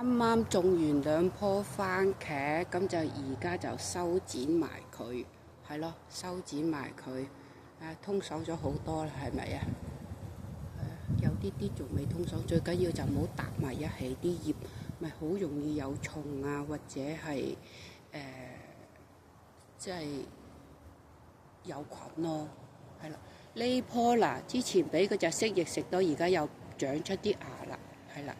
啱啱種完2棵番茄，咁就而家就修剪埋佢，係咯，修剪埋佢，通爽咗好多啦，係咪啊？有啲啲仲未通爽，最緊要就唔好搭埋一起啲葉，咪好容易有蟲啊，或者係即係有菌咯，係啦。呢棵嗱，之前俾嗰隻蜥蜴食到，而家又長出啲芽啦，係啦。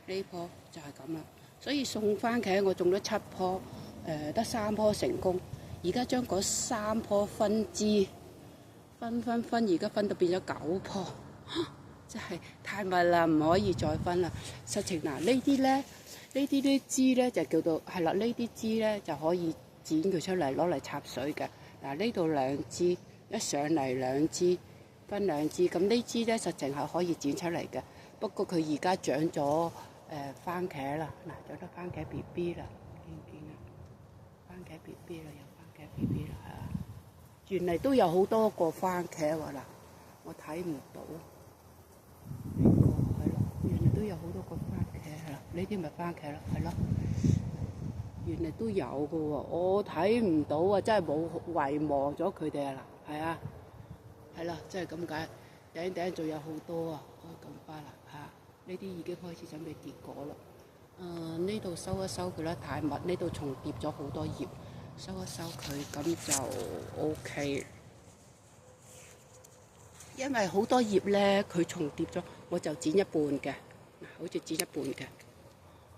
呢棵就係咁啦，所以送番茄我種咗7棵，得3棵成功。而家將嗰3棵分枝，分，而家分到變咗9棵，真係太密啦，唔可以再分啦。實情嗱，呢啲枝咧就叫做係啦，呢啲枝咧就可以剪佢出嚟攞嚟插水嘅。嗱，呢度2枝，一上嚟2枝，分2枝，咁呢枝咧實情係可以剪出嚟嘅。不過佢而家長咗番茄啦，嗱，長得番茄 BB 啦，見唔見啊？番茄 BB 啦，有番茄 BB 啦，係啊！原嚟都有好多個番茄喎，嗱，我睇唔到呢個係咯，原嚟都有好多個番茄係啦，呢啲咪番茄啦，係咯，原嚟都有嘅喎，我睇唔到啊，真係冇遺忘咗佢哋啊，嗱，係啊，係啦，真係咁解，頂仲有好多啊，咁花啦嚇。呢啲已經開始準備結果啦。呢度收一收佢啦，太密，呢度重疊咗好多葉，收一收佢，咁就 OK。因為好多葉咧，佢重疊咗，我就剪一半嘅，嗱，好似剪一半嘅，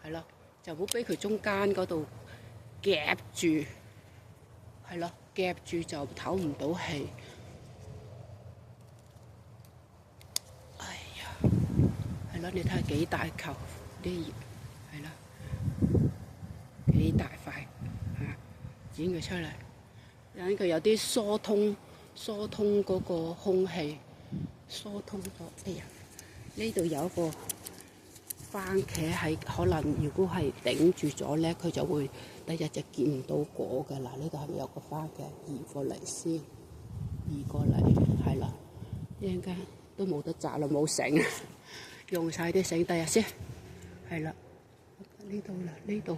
係咯，就唔好俾佢中間嗰度夾住，係咯，夾住就唞唔到氣。你睇下幾大球啲葉，係啦，幾大塊嚇，剪佢出嚟，等佢有啲疏通嗰個空氣，疏通咗。哎呀，呢度有一個番茄係可能，如果係頂住咗咧，佢就會第日就見唔到果㗎啦。呢度係咪有個番茄？移過嚟先，移過嚟，係啦，一陣間都冇得摘啦，冇繩啊！用晒啲繩，第日先，係啦，呢度啦，呢度，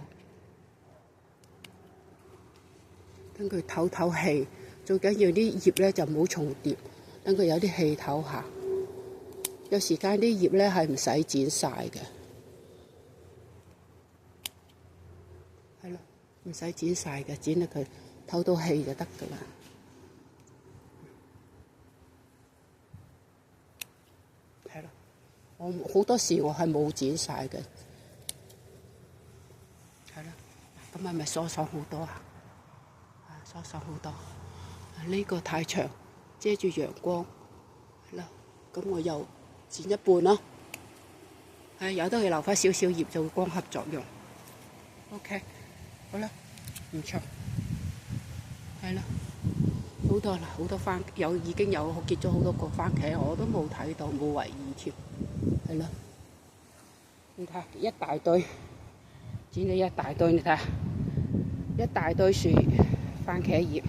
等佢唞氣，最緊要啲葉咧就唔好重疊，等佢有啲氣唞下。有時間啲葉咧係唔使剪晒嘅，係咯，唔使剪晒嘅，剪得佢唞到氣就得㗎啦。係咯。我好多時我係冇剪晒嘅，係啦，咁係咪疏爽好多啊？疏爽好多。呢個太長，遮住陽光，係啦，咁我又剪一半咯。有得佢留翻少少葉做光合作用。OK， 好啦，唔錯，係啦，好多啦，好多番已經有結咗好多個番茄，我都冇睇到，冇為意添。係咯，你睇一大堆，剪咗一大堆，你睇一大堆樹番茄葉。